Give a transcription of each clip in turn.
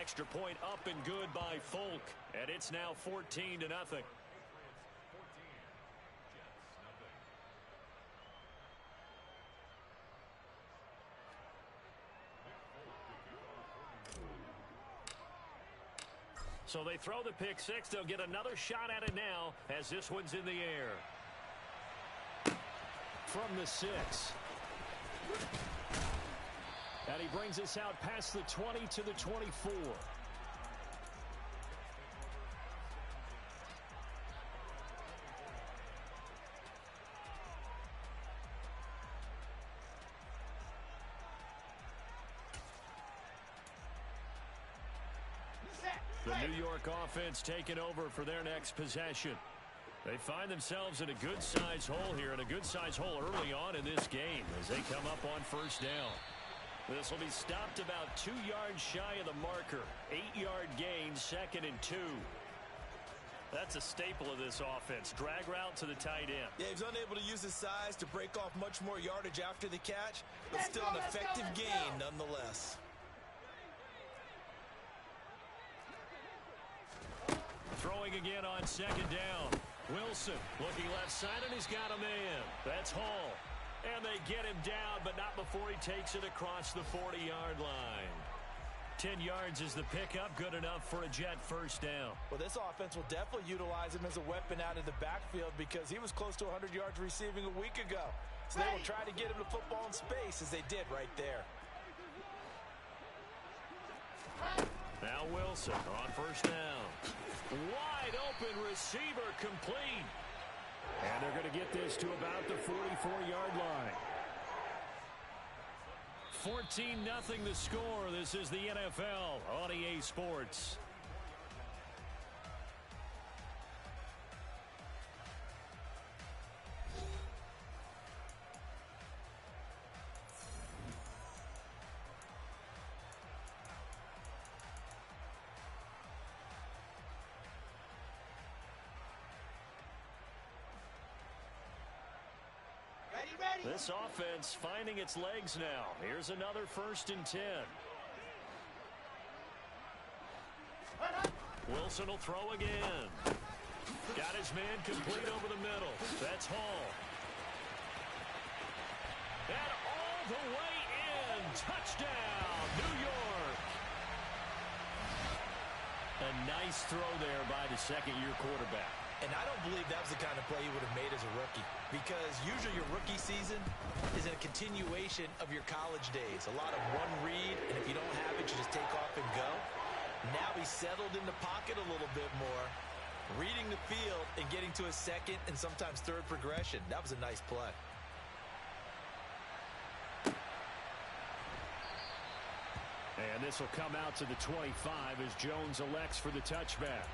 Extra point up and good by Folk. And it's now 14-0. So they throw the pick six. They'll get another shot at it now as this one's in the air. From the 6. And he brings us out past the 20 to the 24. The New York offense taking over for their next possession. They find themselves in a good-sized hole here, and a good-sized hole early on in this game as they come up on first down. This will be stopped about 2 yards shy of the marker. 8-yard gain, 2nd and 2. That's a staple of this offense. Drag route to the tight end. Yeah, he's unable to use his size to break off much more yardage after the catch, but still an effective gain nonetheless. Throwing again on 2nd down. Wilson looking left side, and he's got a man. That's Hall. And they get him down, but not before he takes it across the 40-yard line. 10 yards is the pickup, good enough for a Jet first down. Well, this offense will definitely utilize him as a weapon out of the backfield because he was close to 100 yards receiving a week ago. So they will try to get him the football in space as they did right there. Now Wilson on first down. Wide open receiver complete. And they're going to get this to about the 44-yard line. 14-0 the score. This is the NFL on EA Sports. This offense finding its legs now. Here's another 1st and 10. Wilson will throw again. Got his man complete over the middle. That's Hall. And all the way in. Touchdown, New York. A nice throw there by the second-year quarterback. And I don't believe that was the kind of play he would have made as a rookie, because usually your rookie season is a continuation of your college days. A lot of one read, and if you don't have it, you just take off and go. Now he's settled in the pocket a little bit more, reading the field and getting to a second and sometimes third progression. That was a nice play. And this will come out to the 25 as Jones elects for the touchback.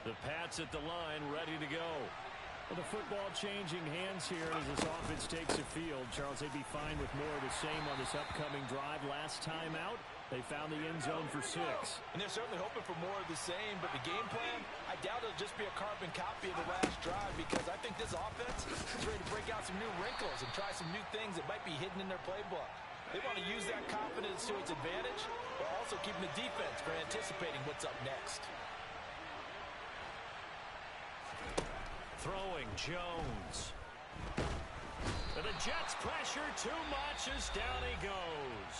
The Pats at the line, ready to go. Well, the football changing hands here as this offense takes the field. Charles, they'd be fine with more of the same on this upcoming drive. Last time out, they found the end zone for 6. And they're certainly hoping for more of the same, but the game plan, I doubt it'll just be a carbon copy of the last drive, because I think this offense is ready to break out some new wrinkles and try some new things that might be hidden in their playbook. They want to use that confidence to its advantage, but also keeping the defense for anticipating what's up next. Throwing Jones. And the Jets pressure too much as down he goes.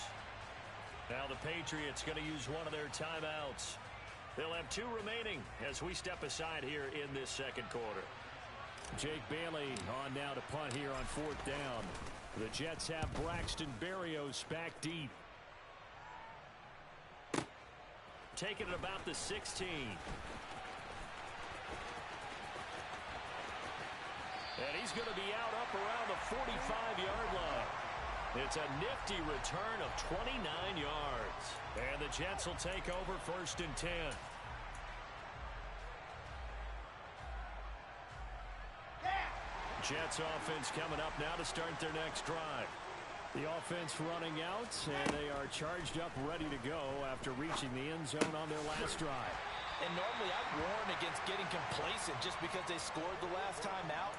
Now the Patriots going to use one of their timeouts. They'll have 2 remaining as we step aside here in this second quarter. Jake Bailey on now to punt here on 4th down. The Jets have Braxton Berrios back deep. Taking it about the 16. And he's going to be out up around the 45-yard line. It's a nifty return of 29 yards. And the Jets will take over 1st and 10. Jets offense coming up now to start their next drive. The offense running out, and they are charged up, ready to go after reaching the end zone on their last drive. And normally I'd warn against getting complacent just because they scored the last time out.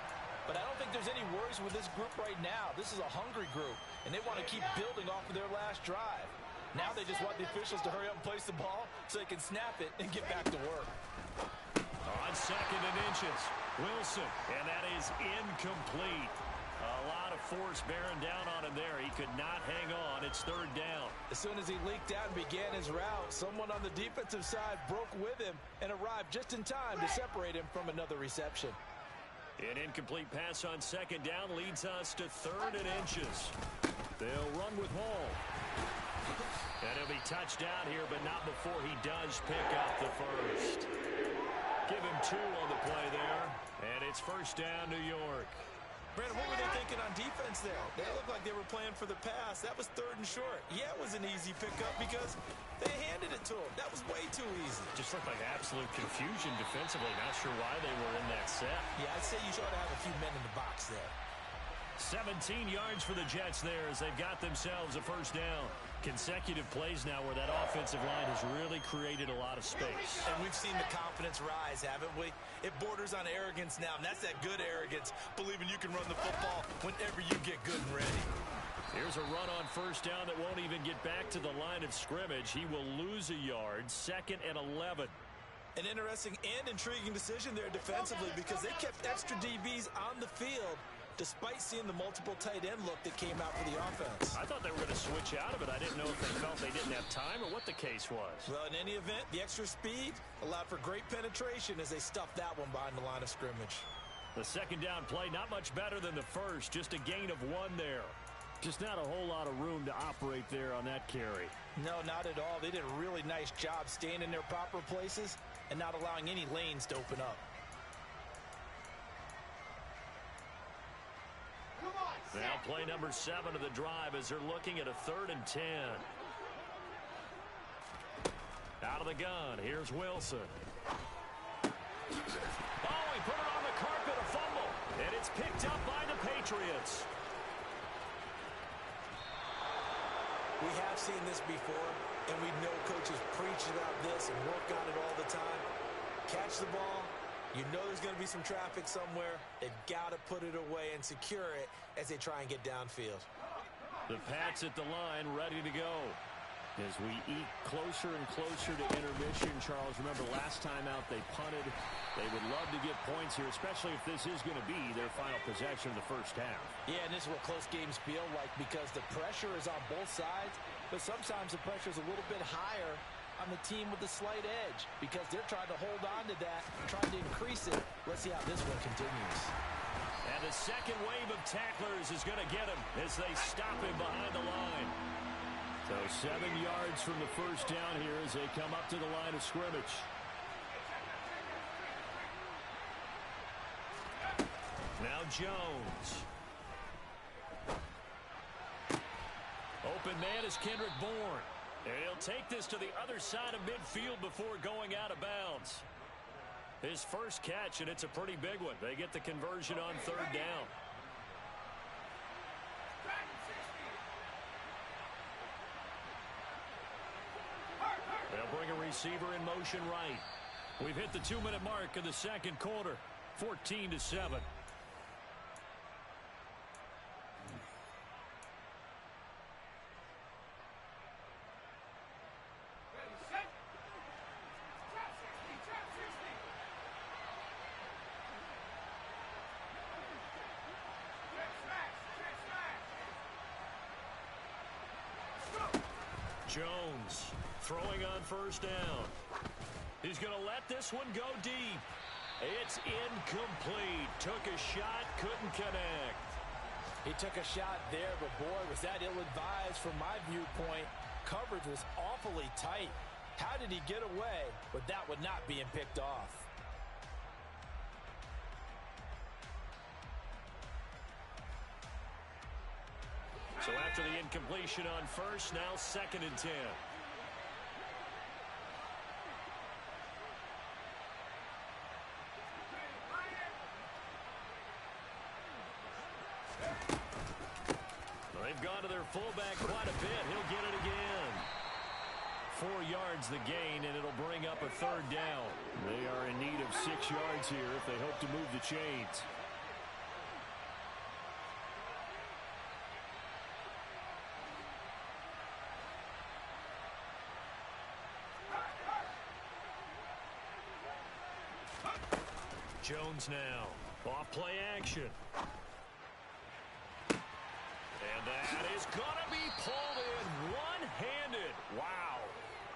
But I don't think there's any worries with this group right now. This is a hungry group, and they want to keep building off of their last drive. Now they just want the officials to hurry up and place the ball so they can snap it and get back to work. On 2nd and inches, Wilson, and that is incomplete. A lot of force bearing down on him there. He could not hang on. It's 3rd down. As soon as he leaked out and began his route, someone on the defensive side broke with him and arrived just in time to separate him from another reception. An incomplete pass on 2nd down leads us to 3rd and inches. They'll run with Hall. And he'll be touched down here, but not before he does pick up the first. Give him 2 on the play there, and it's 1st down, New York. Brandon, what were they thinking on defense there? They looked like they were playing for the pass. That was 3rd and short. Yeah, it was an easy pickup because they handed it to him. That was way too easy. Just looked like absolute confusion defensively. Not sure why they were in that set. Yeah, I'd say you ought to have a few men in the box there. 17 yards for the Jets there as they've got themselves a 1st down. Consecutive plays now where that offensive line has really created a lot of space. And we've seen the confidence rise, haven't we? It borders on arrogance now, and that's that good arrogance, believing you can run the football whenever you get good and ready. Here's a run on 1st down that won't even get back to the line of scrimmage. He will lose a yard, 2nd and 11. An interesting and intriguing decision there defensively because they kept extra DBs on the field despite seeing the multiple tight end look that came out for the offense. I thought they were going to switch out of it. I didn't know if they felt they didn't have time or what the case was. Well, in any event, the extra speed allowed for great penetration as they stuffed that one behind the line of scrimmage. The 2nd down play, not much better than the first, just a gain of 1 there. Just not a whole lot of room to operate there on that carry. No, not at all. They did a really nice job staying in their proper places and not allowing any lanes to open up. Now play number 7 of the drive as they're looking at a 3rd and 10. Out of the gun, here's Wilson. Oh, he put it on the carpet, a fumble. And it's picked up by the Patriots. We have seen this before, and we know coaches preach about this and work on it all the time. Catch the ball. You know there's going to be some traffic somewhere. They've got to put it away and secure it as they try and get downfield. The Pats at the line, ready to go. As we eat closer and closer to intermission, Charles, remember last time out they punted. They would love to get points here, especially if this is going to be their final possession of the 1st half. Yeah, and this is what close games feel like because the pressure is on both sides, but sometimes the pressure is a little bit higher on the team with the slight edge because they're trying to hold on to that, trying to increase it. Let's see how this one continues. And the 2nd wave of tacklers is going to get him as they stop him behind the line. So 7 yards from the 1st down here as they come up to the line of scrimmage. Now Jones. Open man is Kendrick Bourne. And he'll take this to the other side of midfield before going out of bounds. His first catch, and it's a pretty big one. They get the conversion on 3rd down. They'll bring a receiver in motion right. We've hit the 2-minute mark of the 2nd quarter, 14-7. Jones throwing on 1st down. He's going to let this one go deep. It's incomplete. Took a shot, couldn't connect. He took a shot there, but boy, was that ill-advised from my viewpoint. Coverage was awfully tight. How did he get away with that one not being picked off? So after the incompletion on 1st, now 2nd and 10. They've gone to their fullback quite a bit. He'll get it again. 4 yards the gain, and it'll bring up a third down. They are in need of 6 yards here if they hope to move the chains. Jones now. Off play action. And that is going to be pulled in one-handed. Wow.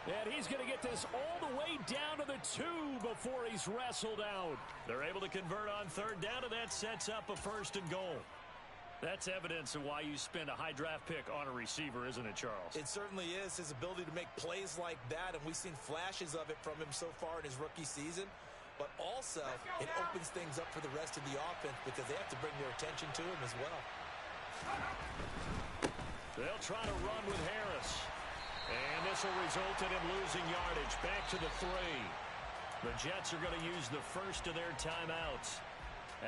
And he's going to get this all the way down to the 2 before he's wrestled out. They're able to convert on third down, and that sets up a 1st and goal. That's evidence of why you spend a high draft pick on a receiver, isn't it, Charles? It certainly is. His ability to make plays like that, and we've seen flashes of it from him so far in his rookie season. But also, it opens things up for the rest of the offense because they have to bring their attention to him as well. They'll try to run with Harris. And this will result in him losing yardage. Back to the 3. The Jets are going to use the first of their timeouts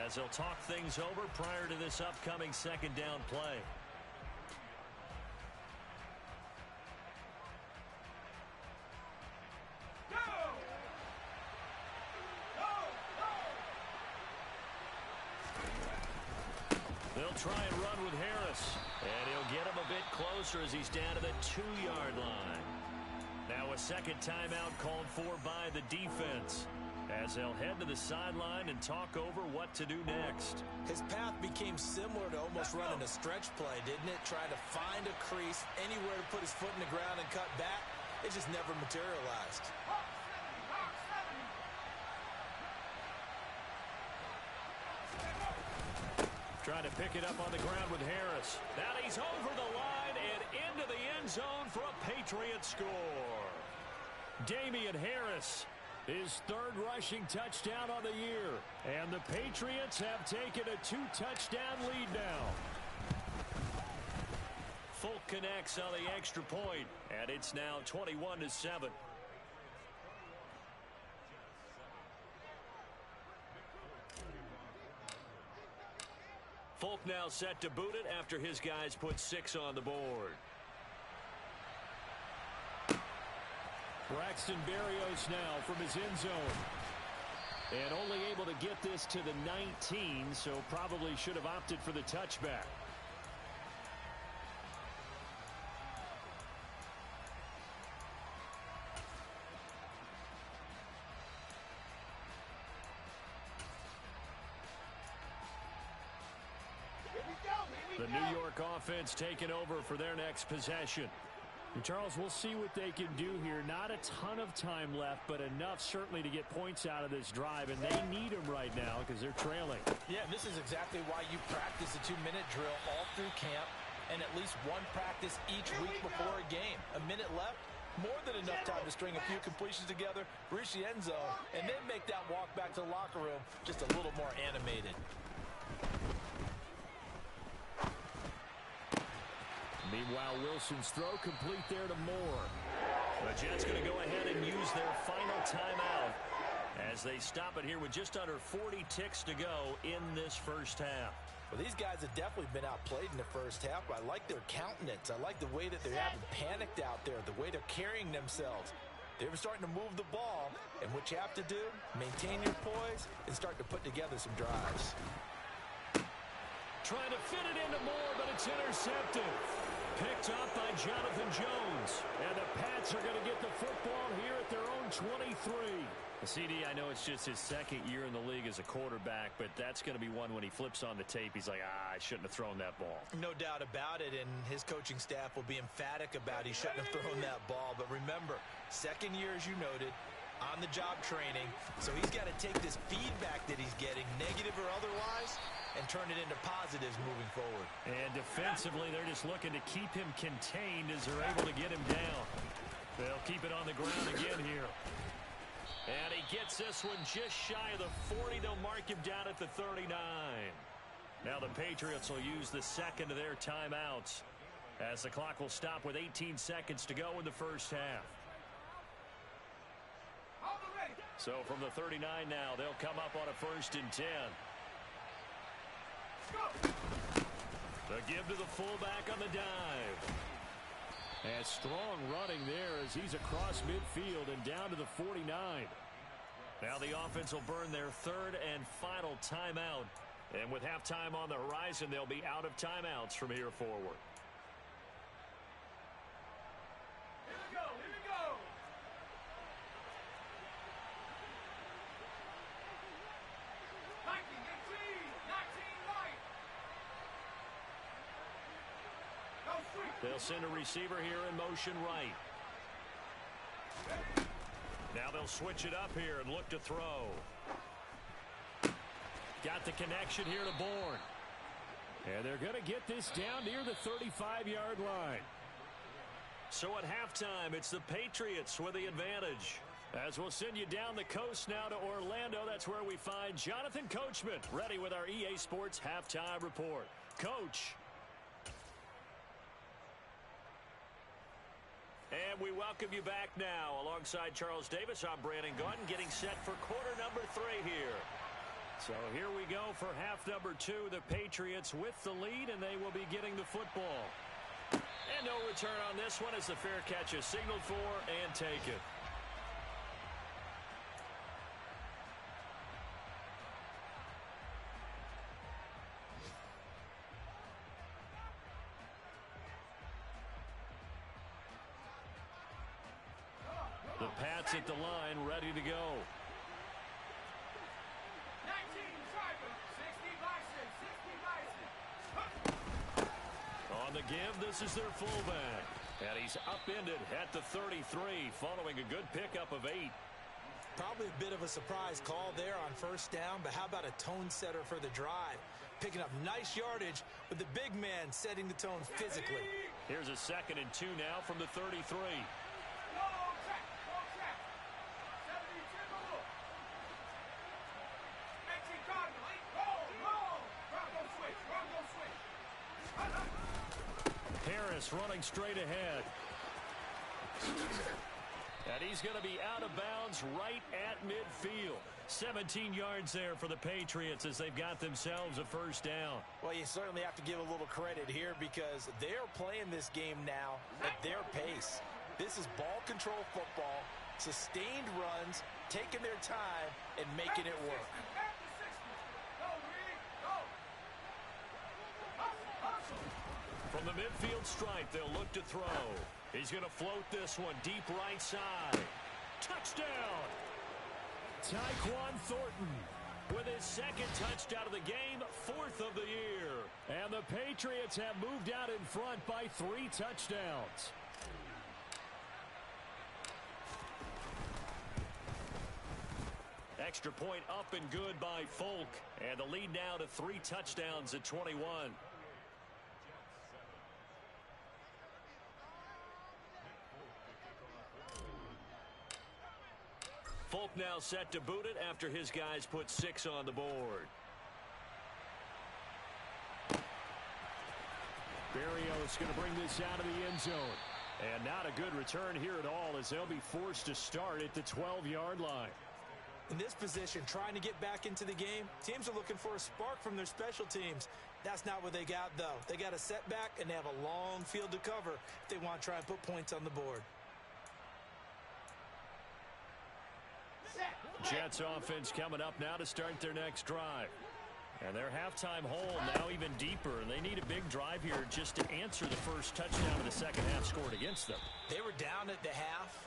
as they'll talk things over prior to this upcoming 2nd down play. They'll try and run with Harris. And he'll get him a bit closer as he's down to the 2-yard line. Now a second timeout called for by the defense as they'll head to the sideline and talk over what to do next. His path became similar to almost running a stretch play, didn't it? Trying to find a crease, anywhere to put his foot in the ground and cut back. It just never materialized. Trying to pick it up on the ground with Harris. Now he's over the line and into the end zone for a Patriot score. Damian Harris, his 3rd rushing touchdown on the year. And the Patriots have taken a 2-touchdown lead now. Folk connects on the extra point, and it's now 21-7. Folk now set to boot it after his guys put 6 on the board. Braxton Berrios now from his end zone. And only able to get this to the 19, so probably should have opted for the touchback. The New York offense taking over for their next possession. And Charles, we'll see what they can do here. Not a ton of time left, but enough certainly to get points out of this drive, and they need them right now because they're trailing. Yeah, and this is exactly why you practice a 2-minute drill all through camp and at least one practice each week before a game. A minute left, more than enough time to string a few completions together, reach the end zone, and then make that walk back to the locker room just a little more animated. Meanwhile, Wilson's throw complete there to Moore. The Jets going to go ahead and use their final timeout as they stop it here with just under 40 ticks to go in this first half. Well, these guys have definitely been outplayed in the first half, but I like their countenance. I like the way that they're having panicked out there, the way they're carrying themselves. They were starting to move the ball, and what you have to do, maintain your poise and start to put together some drives. Trying to fit it into Moore, but it's intercepted. Picked up by Jonathan Jones. And the Pats are going to get the football here at their own 23. CD, I know it's just his 2nd year in the league as a quarterback, but that's going to be one when he flips on the tape. He's like, I shouldn't have thrown that ball. No doubt about it, and his coaching staff will be emphatic about he shouldn't have thrown that ball. But remember, 2nd year, as you noted, on-the-job training, so he's got to take this feedback that he's getting, negative or otherwise, and turn it into positives moving forward. And defensively, they're just looking to keep him contained as they're able to get him down. They'll keep it on the ground again here. And he gets this one just shy of the 40. They'll mark him down at the 39. Now the Patriots will use the 2nd of their timeouts as the clock will stop with 18 seconds to go in the first half. So from the 39 now, they'll come up on a 1st and 10. The give to the fullback on the dive. And strong running there as he's across midfield and down to the 49. Now the offense will burn their third and final timeout. And with halftime on the horizon, they'll be out of timeouts from here forward. Here we go, here we go. They'll send a receiver here in motion right. Now they'll switch it up here and look to throw. Got the connection here to Bourne. And they're going to get this down near the 35-yard line. So at halftime, it's the Patriots with the advantage. As we'll send you down the coast now to Orlando, that's where we find Jonathan Coachman, ready with our EA Sports Halftime Report. Coach. And we welcome you back now. Alongside Charles Davis, I'm Brandon Gaudin, getting set for quarter number 3 here. So here we go for half number 2. The Patriots with the lead, and they will be getting the football. And no return on this one as the fair catch is signaled for and taken. The Pats at the line, ready to go. 19 driving, 60 Bison. On the give, this is their fullback. And he's upended at the 33, following a good pickup of 8. Probably a bit of a surprise call there on first down, but how about a tone setter for the drive? Picking up nice yardage with the big man setting the tone physically. Here's a 2nd and 2 now from the 33. Harris running straight ahead. And he's going to be out of bounds right at midfield. 17 yards there for the Patriots as they've got themselves a first down. Well, you certainly have to give a little credit here because they're playing this game now at their pace. This is ball control football, sustained runs, taking their time, and making it work. From the midfield stripe, they'll look to throw. He's going to float this one deep right side. Touchdown! Tyquan Thornton with his 2nd touchdown of the game, 4th of the year. And the Patriots have moved out in front by 3 touchdowns. Extra point up and good by Folk. And the lead now to 3 touchdowns at 21. Folk now set to boot it after his guys put 6 on the board. Berrios going to bring this out of the end zone. And not a good return here at all as they'll be forced to start at the 12-yard line. In this position, trying to get back into the game, teams are looking for a spark from their special teams. That's not what they got, though. They got a setback, and they have a long field to cover if they want to try and put points on the board. Jets offense coming up now to start their next drive. And their halftime hole now even deeper. And they need a big drive here just to answer the first touchdown of the second half scored against them. They were down at the half.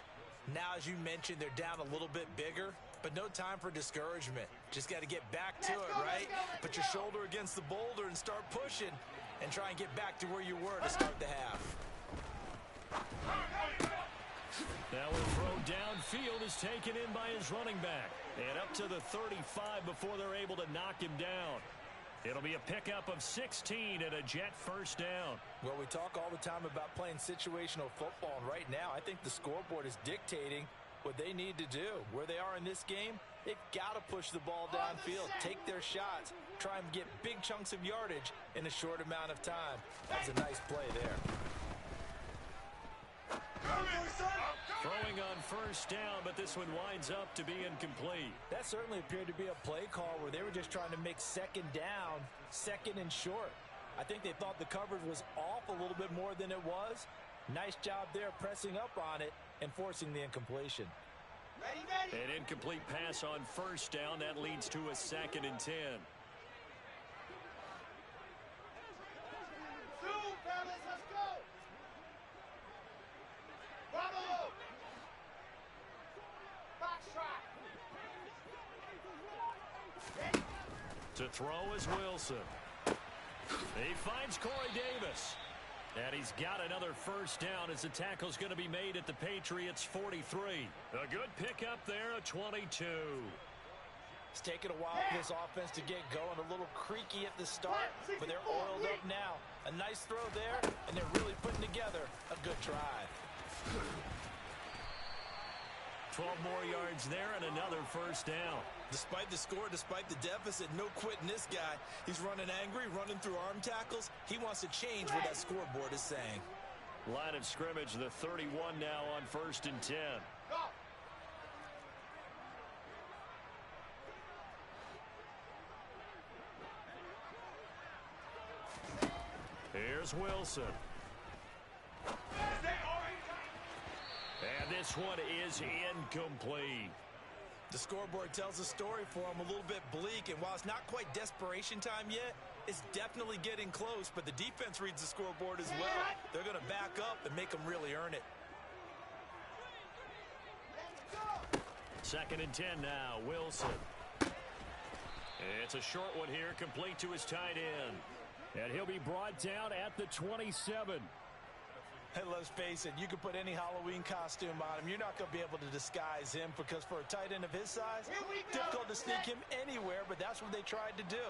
Now, as you mentioned, they're down a little bit bigger. But no time for discouragement. Just got to get back to it, right? Put your shoulder against the boulder and start pushing. And try and get back to where you were to start the half. Now a throw downfield is taken in by his running back. And up to the 35 before they're able to knock him down. It'll be a pickup of 16 and a Jet first down. Well, we talk all the time about playing situational football. And right now, I think the scoreboard is dictating what they need to do. Where they are in this game, they've got to push the ball downfield, take their shots, try and get big chunks of yardage in a short amount of time. That was a nice play there. Throwing on first down, but this one winds up to be incomplete. That certainly appeared to be a play call where they were just trying to make second down, 2nd and short. I think they thought the coverage was off a little bit more than it was, Nice job there pressing up on it and forcing the incompletion. An incomplete pass on first down. That leads to a 2nd and 10. Fellas, let's go. Bravo. Box try. To throw is Wilson. He finds Corey Davis. And he's got another first down as the tackle's going to be made at the Patriots' 43. A good pickup there, a 22. It's taken a while for this offense to get going. A little creaky at the start, but they're oiled up now. A nice throw there, and they're really putting together a good drive. 12 more yards there and another first down. Despite the score, despite the deficit, no quitting this guy. He's running angry, running through arm tackles. He wants to change what that scoreboard is saying. Line of scrimmage, the 31 now on 1st and 10. Here's Wilson. And this one is incomplete. The scoreboard tells a story for him, a little bit bleak, and while it's not quite desperation time yet, it's definitely getting close, but the defense reads the scoreboard as well. They're going to back up and make them really earn it. 2nd and 10 now, Wilson. It's a short one here, complete to his tight end. And he'll be brought down at the 27. Hey, let's face it, you can put any Halloween costume on him. You're not going to be able to disguise him because for a tight end of his size, difficult to sneak him anywhere, but that's what they tried to do.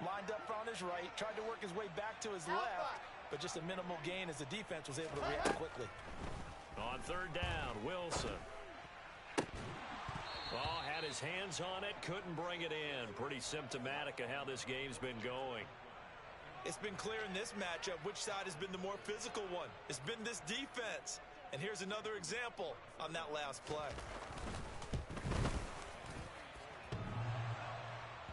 Lined up on his right, tried to work his way back to his left, but just a minimal gain as the defense was able to react quickly. On 3rd down, Wilson. Oh, had his hands on it, couldn't bring it in. Pretty symptomatic of how this game's been going. It's been clear in this matchup which side has been the more physical one. It's been this defense. And here's another example on that last play.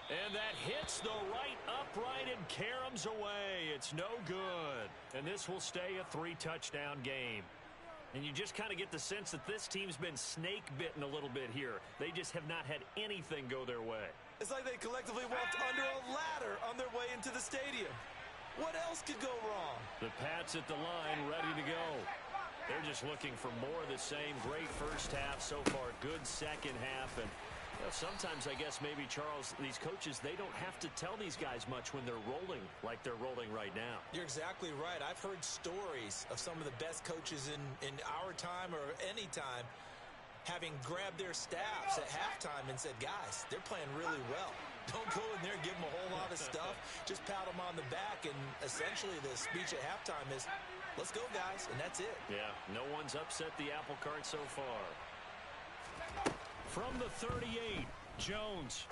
And that hits the right upright and caroms away. It's no good. And this will stay a 3-touchdown game. And you just kind of get the sense that this team's been snake-bitten a little bit here. They just have not had anything go their way. It's like they collectively walked under a ladder on their way into the stadium. What else could go wrong? The Pats at the line, ready to go. They're just looking for more of the same. Great first half so far. Good second half. And sometimes, I guess, maybe, Charles, these coaches, they don't have to tell these guys much when they're rolling like they're rolling right now. You're exactly right. I've heard stories of some of the best coaches in our time or any time having grabbed their staffs at halftime and said, guys, they're playing really well. Don't go in there and give them a whole lot of stuff. Just pat them on the back, and essentially the speech at halftime is, let's go, guys, and that's it. Yeah, no one's upset the apple cart so far. From the 38, Jones.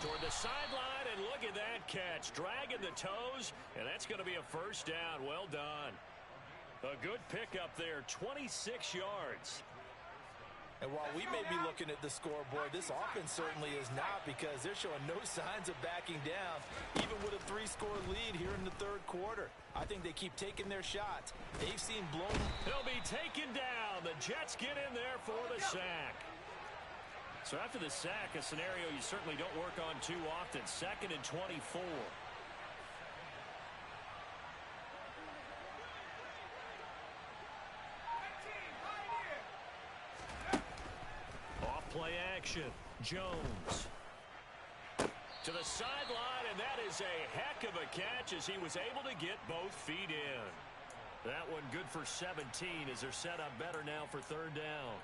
Toward the sideline, and look at that catch. Dragging the toes, and that's going to be a first down. Well done. A good pickup there, 26 yards. And while we may be looking at the scoreboard, this offense certainly is not, because they're showing no signs of backing down, even with a 3-score lead here in the 3rd quarter. I think they keep taking their shots. They've seen blown. He'll be taken down. The Jets get in there for the sack. So after the sack, a scenario you certainly don't work on too often. 2nd and 24. Play action. Jones to the sideline, and that is a heck of a catch as he was able to get both feet in. That one good for 17 as they're set up better now for 3rd down.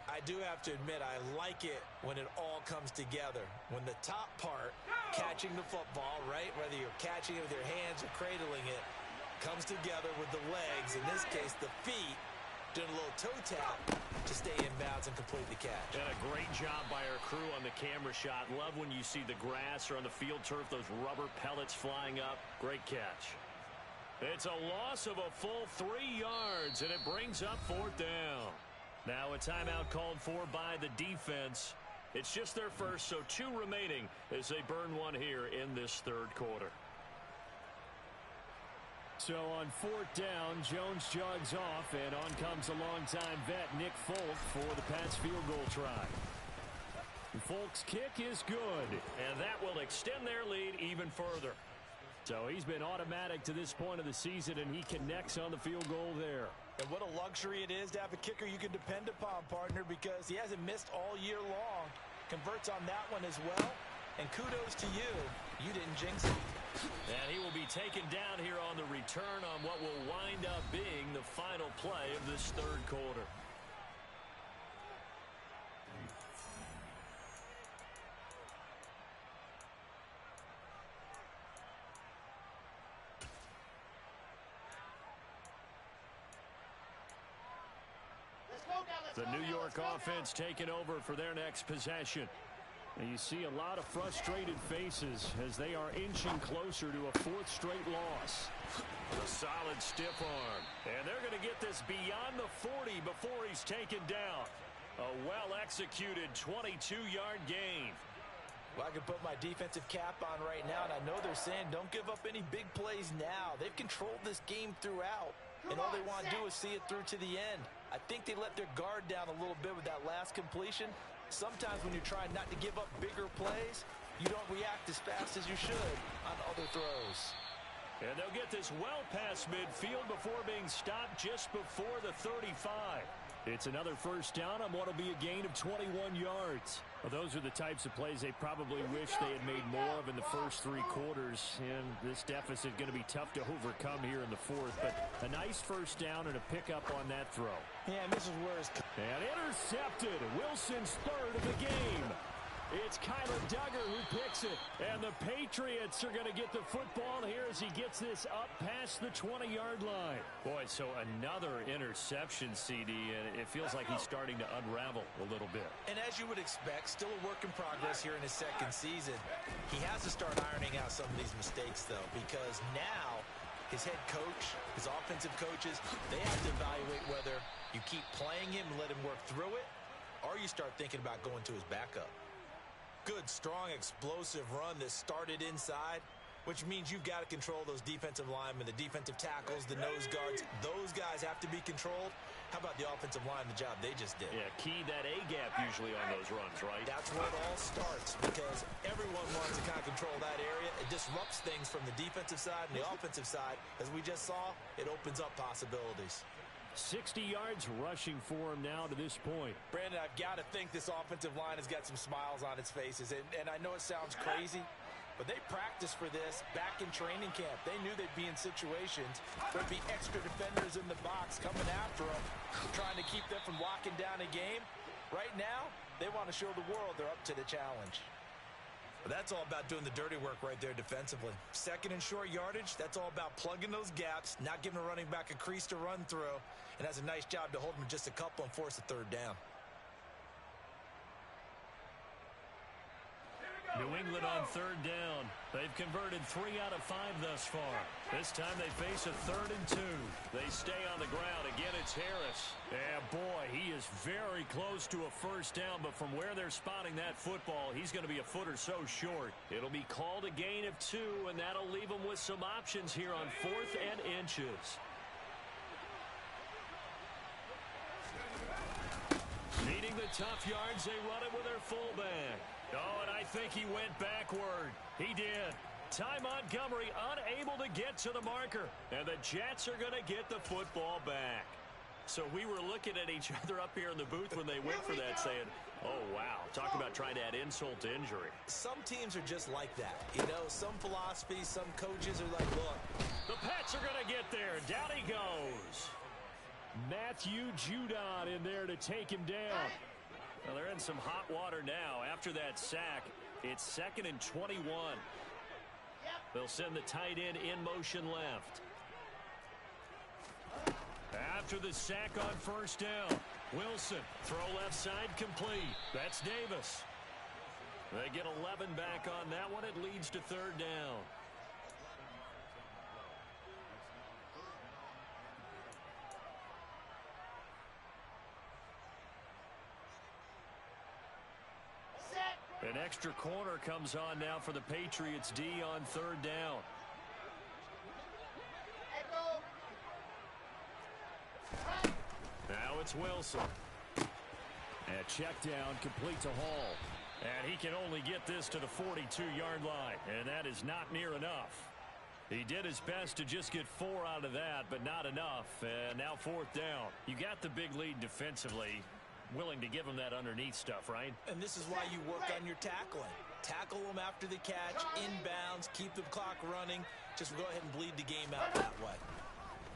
I do have to admit, I like it when it all comes together. When the top part, catching the football, right, whether you're catching it with your hands or cradling it, comes together with the legs, in this case the feet, doing a little toe tap to stay in bounds and complete the catch. And a great job by our crew on the camera shot. Love when you see the grass or on the field turf, those rubber pellets flying up. Great catch. It's a loss of a full 3 yards, and it brings up 4th down. Now a timeout called for by the defense. It's just their first, so 2 remaining as they burn one here in this 3rd quarter. So on 4th down, Jones jogs off, and on comes a longtime vet, Nick Folk, for the Pats field goal try. Folk's kick is good, and that will extend their lead even further. So he's been automatic to this point of the season, and he connects on the field goal there. And what a luxury it is to have a kicker you can depend upon, partner, because he hasn't missed all year long. Converts on that one as well. And kudos to you. You didn't jinx it. And he will be taken down here on the return on what will wind up being the final play of this third quarter. The New York offense taking over for their next possession. And you see a lot of frustrated faces as they are inching closer to a 4th straight loss. A solid stiff arm. And they're going to get this beyond the 40 before he's taken down. A well-executed 22-yard gain. Well, I can put my defensive cap on right now, and I know they're saying don't give up any big plays now. They've controlled this game throughout, and all they want to do is see it through to the end. I think they let their guard down a little bit with that last completion. Sometimes when you're trying not to give up bigger plays, you don't react as fast as you should on other throws. And they'll get this well past midfield before being stopped just before the 35. It's another first down on what will be a gain of 21 yards. Well, those are the types of plays they probably wish they had made more of in the first 3 quarters. And this deficit going to be tough to overcome here in the 4th. But a nice first down and a pickup on that throw. Yeah, and this is where it's... And intercepted. Wilson's 3rd of the game. It's Kyler Duggar who picks it. And the Patriots are going to get the football here as he gets this up past the 20-yard line. Boy, so another interception, CD, and it feels like he's starting to unravel a little bit. And as you would expect, still a work in progress here in his 2nd season. He has to start ironing out some of these mistakes, though, because now his head coach, his offensive coaches, they have to evaluate whether you keep playing him and let him work through it, or you start thinking about going to his backup. Good, strong, explosive run that started inside, which means you've got to control those defensive linemen, the defensive tackles, the nose guards. Those guys have to be controlled. How about the offensive line, the job they just did? Yeah, key that A-gap usually on those runs, right? That's where it all starts, because everyone wants to kind of control that area. It disrupts things from the defensive side and the offensive side. As we just saw, it opens up possibilities. 60 yards rushing for him now to this point. Brandon, I've got to think this offensive line has got some smiles on its faces. And I know it sounds crazy, but they practiced for this back in training camp. They knew they'd be in situations where there'd be extra defenders in the box coming after them, trying to keep them from locking down a game. Right now, they want to show the world they're up to the challenge. But that's all about doing the dirty work right there defensively. 2nd and short yardage, that's all about plugging those gaps, not giving a running back a crease to run through, and has a nice job to hold him just a couple and force a 3rd down. New England on 3rd down. They've converted 3 out of 5 thus far. This time they face a 3rd and 2. They stay on the ground. Again, it's Harris. Yeah, boy, he is very close to a first down, but from where they're spotting that football, he's going to be a foot or so short. It'll be called a gain of 2, and that'll leave them with some options here on 4th and inches. Needing the tough yards, they run it with their fullback. Oh, and I think he went backward. He did. Ty Montgomery unable to get to the marker. And the Jets are going to get the football back. So we were looking at each other up here in the booth when they went for that saying, oh, wow, talk about trying to add insult to injury. Some teams are just like that. You know, some philosophies, some coaches are like, look. The Pats are going to get there. Down he goes. Matthew Judon in there to take him down. Well, they're in some hot water now. After that sack, it's 2nd and 21. They'll send the tight end in motion left. After the sack on first down, Wilson, throw left side complete. That's Davis. They get 11 back on that one. It leads to 3rd down. An extra corner comes on now for the Patriots D on 3rd down. it's Wilson. And check down, complete to Hall. And he can only get this to the 42-yard line, and that is not near enough. He did his best to just get 4 out of that, but not enough. And now 4th down. You got the big lead defensively. Willing to give him that underneath stuff, right? And this is why you work on your tackling. Tackle them after the catch, inbounds, keep the clock running. Just go ahead and bleed the game out that way.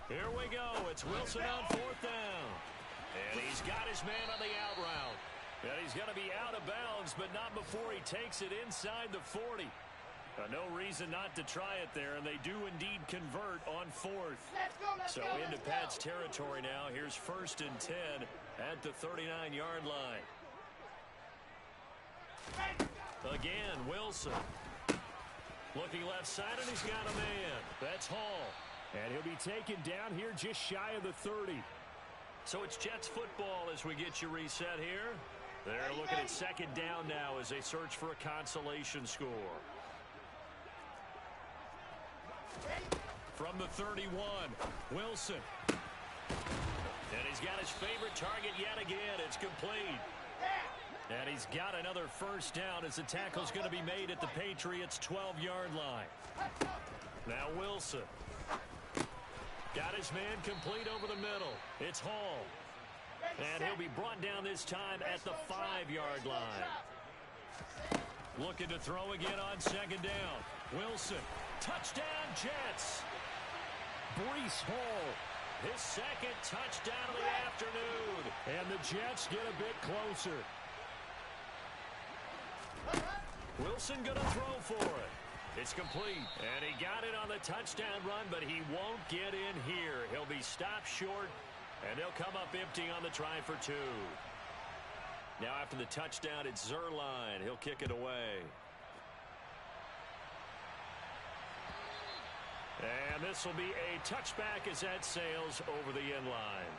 Here we go. It's Wilson on 4th down. And he's got his man on the out route. And he's going to be out of bounds, but not before he takes it inside the 40. No reason not to try it there, and they do indeed convert on 4th. So into Pat's territory now. Here's 1st and 10 at the 39-yard line. Again, Wilson. Looking left side, and he's got a man. That's Hall. And he'll be taken down here just shy of the 30. So it's Jets football as we get you reset here. They're looking at 2nd down now as they search for a consolation score. From the 31, Wilson. And he's got his favorite target yet again. It's complete. And he's got another 1st down as the tackle's going to be made at the Patriots' 12-yard line. Now Wilson. Got his man complete over the middle. It's Hall. And he'll be brought down this time at the 5-yard line. Looking to throw again on 2nd down. Wilson. Touchdown, Jets. Breece Hall. His 2nd touchdown of the afternoon. And the Jets get a bit closer. Wilson going to throw for it. It's complete. And he got it on the touchdown run, but he won't get in here. He'll be stopped short, and they'll come up empty on the try for 2. Now after the touchdown, it's Zerline. He'll kick it away. And this will be a touchback as that sails over the end line.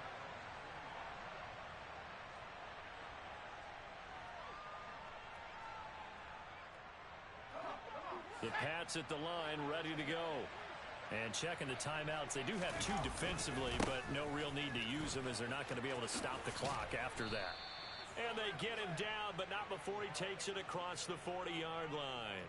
The Pats at the line ready to go. And checking the timeouts. They do have 2 defensively, but no real need to use them as they're not going to be able to stop the clock after that. And they get him down, but not before he takes it across the 40-yard line.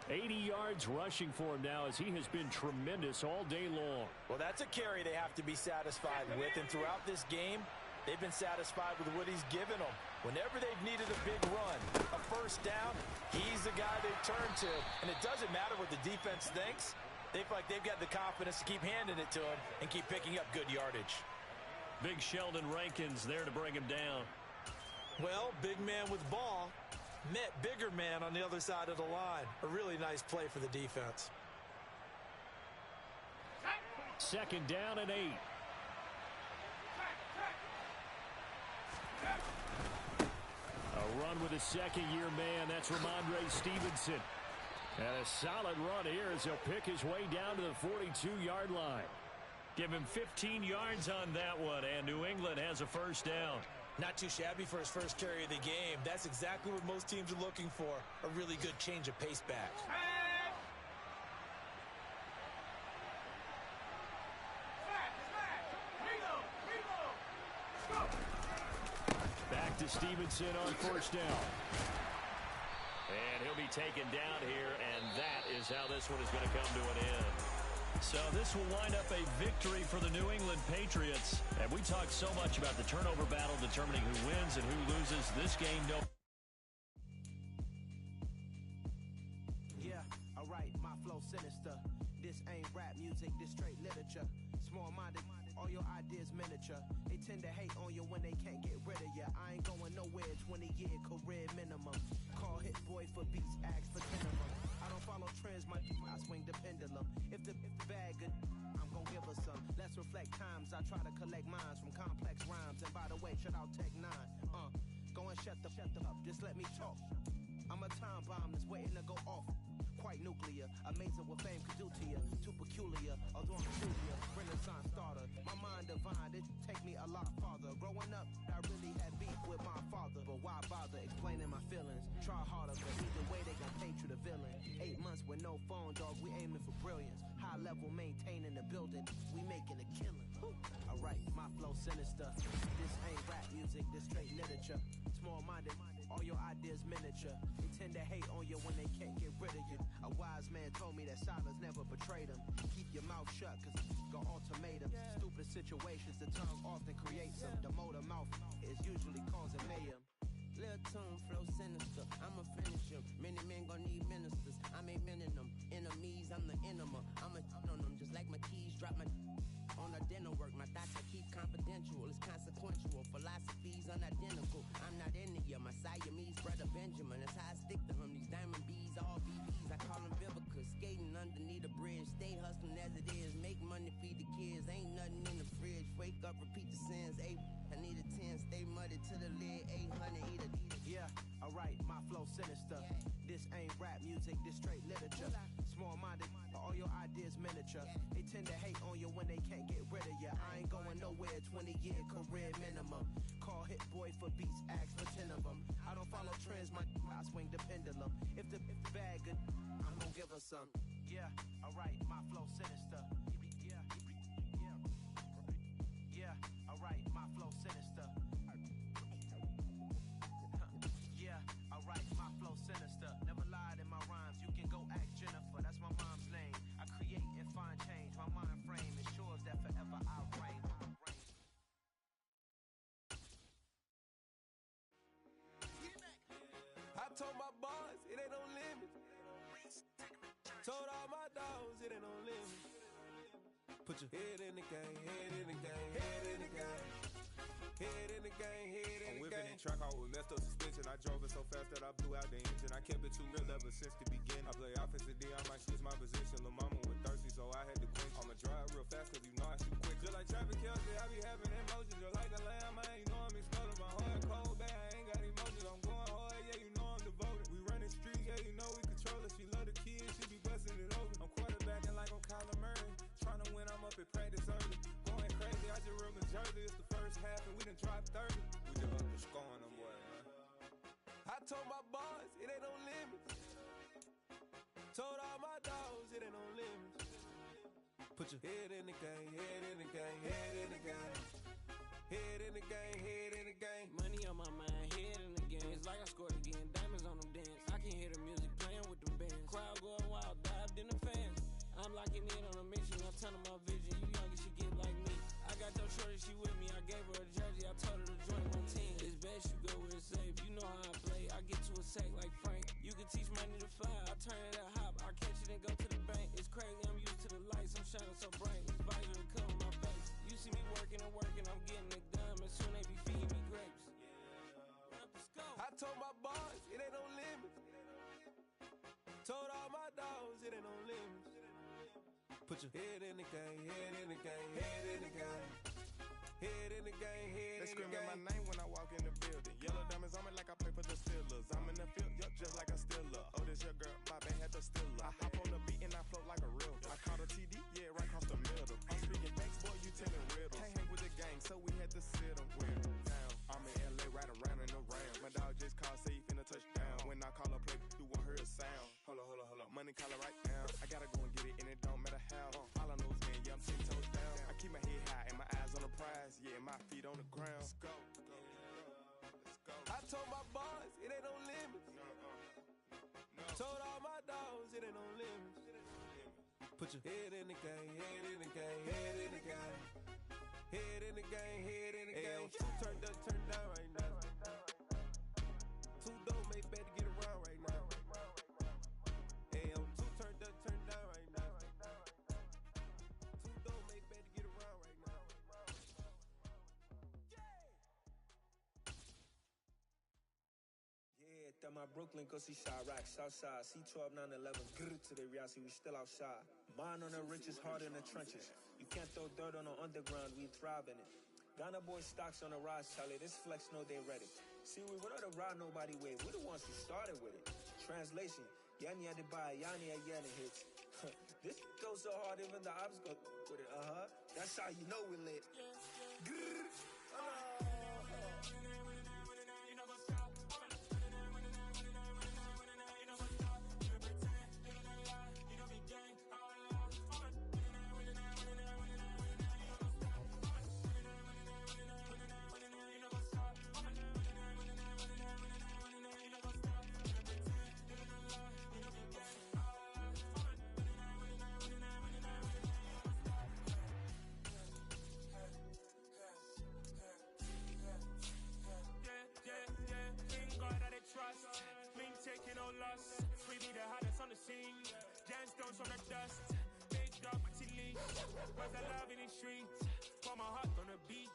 80 yards rushing for him now as he has been tremendous all day long. Well, that's a carry they have to be satisfied with. And throughout this game, they've been satisfied with what he's given them. Whenever they've needed a big run, a 1st down, he's the guy they turn to. And it doesn't matter what the defense thinks. They feel like they've got the confidence to keep handing it to him and keep picking up good yardage. Big Sheldon Rankins there to bring him down. Well, big man with ball met bigger man on the other side of the line. A really nice play for the defense. 2nd down and 8. A run with a 2nd-year man. That's Ramondre Stevenson. And a solid run here as he'll pick his way down to the 42-yard line. Give him 15 yards on that one, and New England has a 1st down. Not too shabby for his first carry of the game. That's exactly what most teams are looking for. A really good change of pace back. Back to Stevenson on 1st down. And he'll be taken down here, and that is how this one is going to come to an end. So this will wind up a victory for the New England Patriots. And we talked so much about the turnover battle determining who wins and who loses. This game, no. Yeah, alright, my flow sinister. This ain't rap music, this straight literature. Small-minded, all your ideas miniature. They tend to hate on you when they can't get rid of you. I ain't going nowhere, 20-year career minimum. Call hit boy for beats, ask for minimum. I don't follow trends, I swing the pendulum. If the bag good, I'm gonna give her some. Let's reflect times, I try to collect minds from complex rhymes. And by the way, shout out Tech 9. Go and shut the up, just let me talk. I'm a time bomb that's waiting to go off. Quite nuclear, amazing what fame could do to you. Too peculiar, although I'm peculiar. Renaissance starter, my mind divine, it take me a lot farther. Growing up, I really had beef with my father. But why bother explaining my feelings? Try harder, but either way they gon' paint you the villain. 8 months with no phone, dog, we aiming for brilliance. high level, maintaining the building. We making a killing. Alright, my flow sinister. This ain't rap music, this straight literature. Small-minded, all your ideas miniature. They tend to hate on you when they can't get rid of you. A wise man told me that silence never betrayed him. Keep your mouth shut, cause got ultimatums. Stupid situations, the tongue often creates them. The motor mouth is usually causing mayhem. Lil' tune, flow sinister, I'ma finish him. Many men gon' need ministers, I ain't mending them. Enemies, I'm the enema, I'ma on them. Just like my keys, drop my on the dinner work. My thoughts I keep confidential, it's consequential. Philosophies unidentical, I'm not in you. My Siamese brother Benjamin, that's how I stick to him. These diamond bees, all BBs, I call them Vivica. Skating underneath the bridge, stay hustling as it is. Make money, feed the kids, ain't nothing in the fridge. Wake up, repeat the sins, I need a 10, stay muddy to the lid, 800, eat a. Yeah, alright, my flow sinister. This ain't rap music, this straight literature. Small-minded, all your ideas miniature. They tend to hate on you when they can't get rid of you. I ain't going nowhere, 20-year career minimum. Call Hit Boy for beats, ask for 10 of them. I don't follow trends, I swing the pendulum. If the bag good, I'm gonna give her some. Yeah, alright, my flow sinister. Yeah, alright, my flow sinister. Yeah, alright, my flow sinister. Never lied in my rhymes, you can go ask Jennifer, that's my mom's name. I create and find change, my mind frame ensures that forever I reign. I told my boys, it ain't no limit. Told all my dogs, it ain't no limit. Put your head in the game, head in the game, head in the game. Head in the game, head in the game. I'm whipping that track out with messed up suspension. I drove it so fast that I blew out the engine. I kept it too real ever since the beginning. I play offensive D, I might switch my position. Lil' mama was thirsty, so I had to quench. I'ma drive real fast, cause you know I shoot quick. Just like traffic Kelsey, I be having emotions. Just like a lamb, man, you know I'm exploding. My heart cold, bad, I ain't got emotions. I'm going hard, yeah, you know I'm devoted. We running streets, yeah, you know we control it. She love the kids, she be busting it over. I'm quarterbacking like I'm Kyler Murray. Trying to win, I'm up at practice early. Going crazy, I just real Jersey. It's the first half and we done dropped 30. We just up the scoring them, boy, man. I told my boys, it ain't no limits. Told all my dogs, it ain't no limits. Put your head in the game, head in the game, head in the game. Head in the game, head in the game. Money on my mind, head in the game. It's like I scored again, diamonds on them dance. I can hear the music playing with them bands. Crowd going wild, dived in the fans. I'm locking in on a mission, I'm telling my vision. You young, you should get like me. I got your shorty, she with me. I gave her a jersey, I told her to join my team. It's best you go where it's safe. You know how I play. I get to a sack like Frank. You can teach money to fly. I turn it up hop. I catch it and go to the bank. It's crazy, I'm used to the lights. I'm shining so bright. This visor to cover my face. You see me working and working. I'm getting it done. And soon they be feeding me grapes. I told my boys, it ain't no limits. Told all my dogs, it ain't no limits. Put your head in the game, head in the game, head in the game. Head in the game, head in the game. They screaming my name when I walk in the building. Yellow diamonds on me like I play for the Steelers. I'm in the field, yup, just like a Steeler. Oh, this your girl, my band had the Steeler. I hop on the beat and I float like a real. I caught a TD, yeah, right across the middle. I'm speaking thanks, boy, you telling riddles. Can't hang with the gang, so we had to sit them down. I'm in LA, right around and around. My dog just called, say he finna touch down. When I call a play, you won't hear a sound. Hold up. Money collar right down. I gotta go and get it, and it don't matter how. All I know is, man, yeah, I'm 10 toes down. I keep my head high and my eyes on the prize. Yeah, my feet on the ground. Let's go. I told my boys, it ain't no limits. Told all my dogs, it ain't no limits. Put your head in the game, head in the game, head in the game. Head in the game, head in the game. Turned up, turned down right now. Too dope, make better get around right now. Hey, I'm too turned up, turned down right now. Too dope, make better get around right now. Yeah, that my Brooklyn, go see Shy Rock, Southside, C12, 911, grrr to the reality, we still outside. Mine on the richest, heart in the trenches. You can't throw dirt on the underground, we thrive in it. Ghana boy stocks on the rise, Charlie, this flex know they ready. See, we were not to ride nobody way, we the ones who started with it. Translation, Yani had to buy, Yani had Yanni hits. This goes so hard, even the ops go with it, That's how you know we lit. Grrr, no loss. We be the hottest on the scene. Gemstones from the dust. Big dog, chili. Where's the love in the streets? Pour my heart on the beat.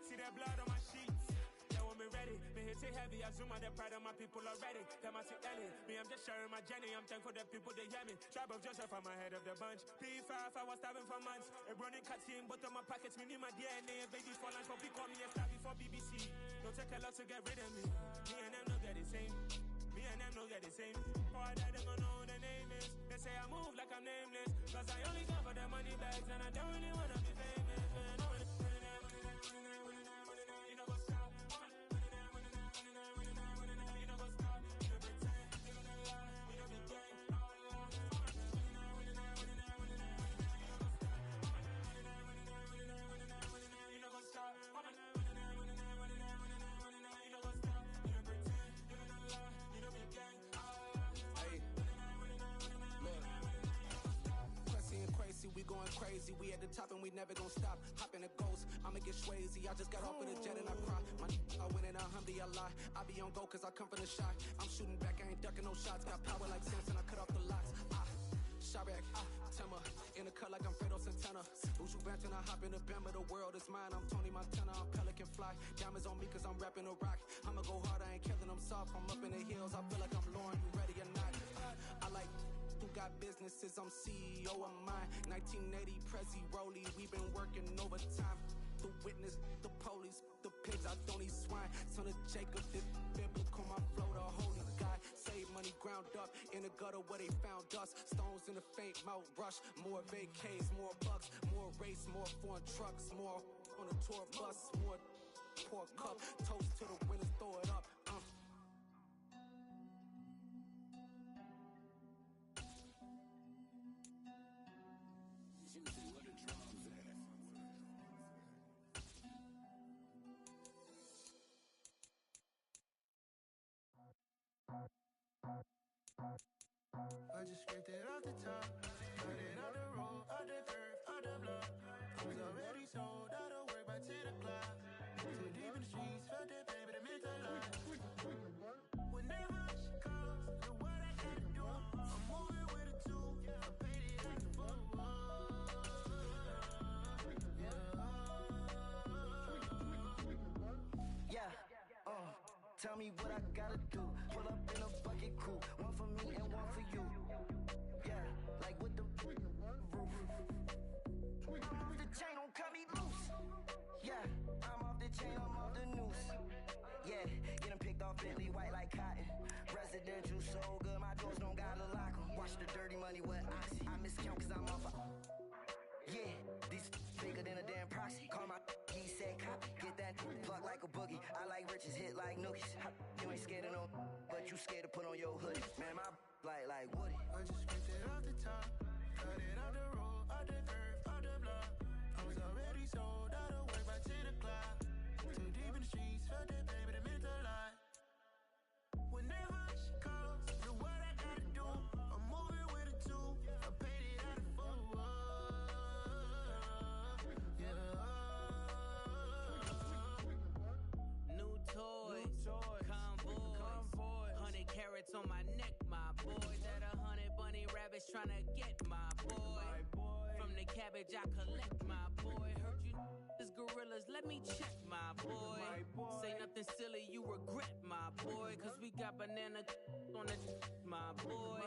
See that blood on my sheets. Now when me ready, me hit it heavy. I zoom out the pride of my people already. Them I see Ellie. Me, I'm just sharing my journey. I'm thankful that people they hear me. Tribe of Joseph, I'm ahead of the bunch. P5, I was starving for months. A running cutscene, but on my pockets, me need my DNA. Baby for lunch, but we call me a star before BBC. Don't take a lot to get rid of me. Me and them no get the same. Me and them no get the same. Boy, that they gonna know who the name is. They say I move like I'm nameless. Cause I only come for the money bags and I don't really wanna be famous. Man, I wanna you know what's up. You know what's up. You know pretend. You know the lie. You know the game. You know what's up. We going crazy, we at the top and we never gonna stop. Hop in a ghost, I'ma get swayzy. I just got off of the jet and I cry. I went in a Humvee, I lie. I be on go cause I come from the shot. I'm shooting back, I ain't ducking no shots. Got power like Samson, I cut off the locks. Shabak, Tema, in the cut like I'm Fredo Santana. Buju Banton, I hop in the Bama, the world is mine. I'm Tony Montana, I'm Pelican Fly. Diamonds on me cause I'm rapping a rock. I'ma go hard, I ain't killing them soft. I'm up in the hills, I feel like I'm Lauren, you ready or not? I like who got businesses, I'm CEO of mine. 1980 Prezi Rolly, we been working overtime. The witness, the police, the pigs, I don't eat swine. Son of Jacob, this biblical, my flow, the holy God. Save money ground up in the gutter where they found us. Stones in the faint mouth rush. More vacays, more bucks, more race, more foreign trucks, more on a tour bus, more pour cup. Toast to the winners, throw it up. I just scraped it off the top, cut it out the road, out the curve, out the block. I was already sold, out of work by 10 o'clock. Too deep in the streets, felt that baby, the mental lie. Whenever she calls, do what I gotta do. I'm moving with a two, I paid it out the book. Yeah, tell me what I gotta do. Pull up in a bucket crew, one for me and one for you. Yeah, like with the roof. I'm off the chain, don't cut me loose. Yeah, I'm off the chain, I'm off the noose. Yeah, get them picked off Bentley, white like cotton. Residential so good, my doors don't gotta lock 'em. Watch the dirty money with oxy. I miscount cause I'm off a... Yeah, these bigger than a damn proxy. Call my he said copy. Get that plug like a boogie. I like riches, hit like nookies. You ain't scared of no, but you scared to put on your hoodie. Man, my like Woody. I just scraped it off the top, cut it out the road, out the curve, out the block. I was already sold, out of work by 10 o'clock. Too deep in the streets, felt that baby, the mental lie. Whenever she calls, do what I gotta do. I'm moving with a two, I paid it out of full. New toys, convoy, 100 carats on my neck, my boy. That 100 bunny rabbits tryna get my boy. From the cabbage I collect, my boy. Heard you is gorillas, let me check, my boy. Say nothing silly, you regret, my boy. Cause we got banana on the my boy.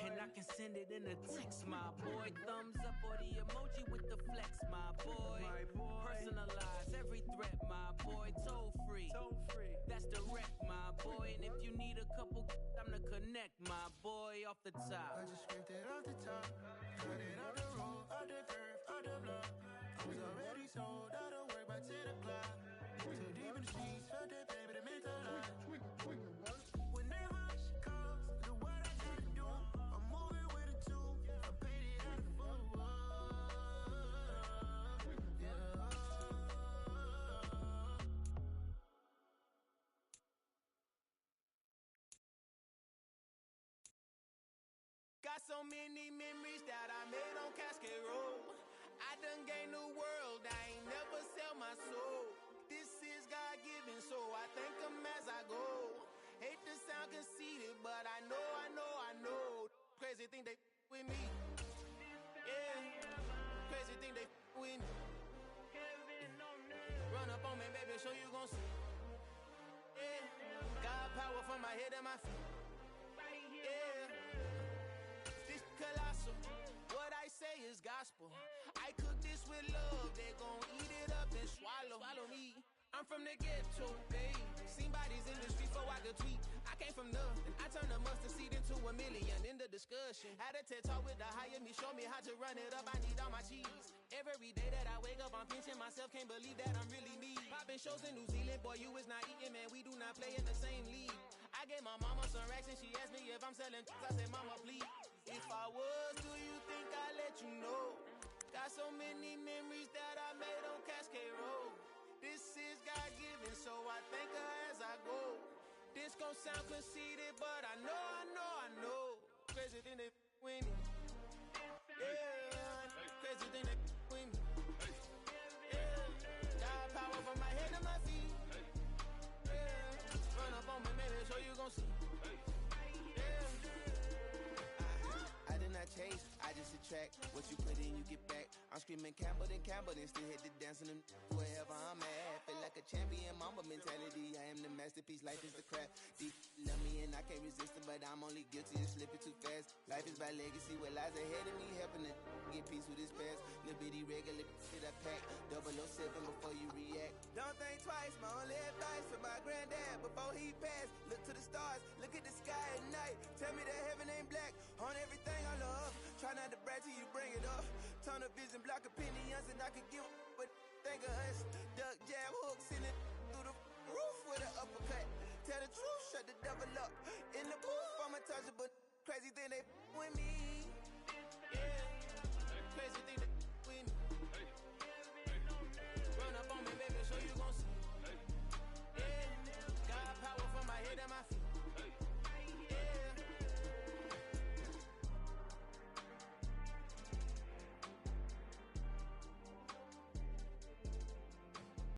And I can send it in a text, my boy. Thumbs up or the emoji with the flex, my boy. Personalize every threat, my boy. Toll free, that's direct, my boy. And if you need a couple, I'm to connect, my boy, off the top. I just scraped it off the top, cut it out the road, out the curve, out the block. I was already sold, out of work by 10 o'clock. Too deep in the streets, felt that baby, the mental lie. Whenever she calls, do what I gotta do. I'm moving with a two, I paid it out of full. Got so many memories that I made on Cascade Road. I done gained the world, I ain't never sell my soul. This is God-given, so I thank him as I go. Hate to sound conceited, but I know I head and my feet. Yeah. This colossal. What I say is gospel. I cook this with love. They gon' eat it up and swallow. Follow me. I'm from the ghetto, babe. Seen bodies in the street before I could tweet. I came from nothing. I turned a mustard seed into a million. In the discussion, had a TED talk with the higher me. Show me how to run it up. I need all my cheese. Every day that I wake up, I'm pinching myself. Can't believe that I'm really me. Popping shows in New Zealand, boy, you is not eating, man. We do not play in the same league. I gave my mama some racks and she asked me if I'm selling. I said, mama, please. If I was, do you think I'd let you know? Got so many memories that I made on Cascade Road. This is God-given, so I thank her as I go. This gon' sound conceited, but I know. Crazy than they with me. Yeah, crazy than they with me. Yeah, got power from my head to my feet. Yeah, run up on me, man, so you gon' see. Yeah. I did not chase, I just attract. What you put in, you get back. I'm screaming Campbell, then still hit the dance and wherever I'm at. Feel like a champion, mamba mentality. I am the masterpiece, life is the craft. Deep love me and I can't resist it, but I'm only guilty of slipping too fast. Life is by legacy, what lies ahead of me, helping to get peace with this past. Little bitty regular shit I pack. 007 before you react. Don't think twice, my only advice for my granddad before he passed. Look to the stars, look at the sky at night. Tell me that heaven ain't black on everything I love. Try not to brag till you bring it up. Tunnel vision, block opinions, and I could give a but think of us. Duck jab hooks in it through the roof with an uppercut. Tell the truth, shut the devil up. In the booth, I'm untouchable. Crazy thing they with me.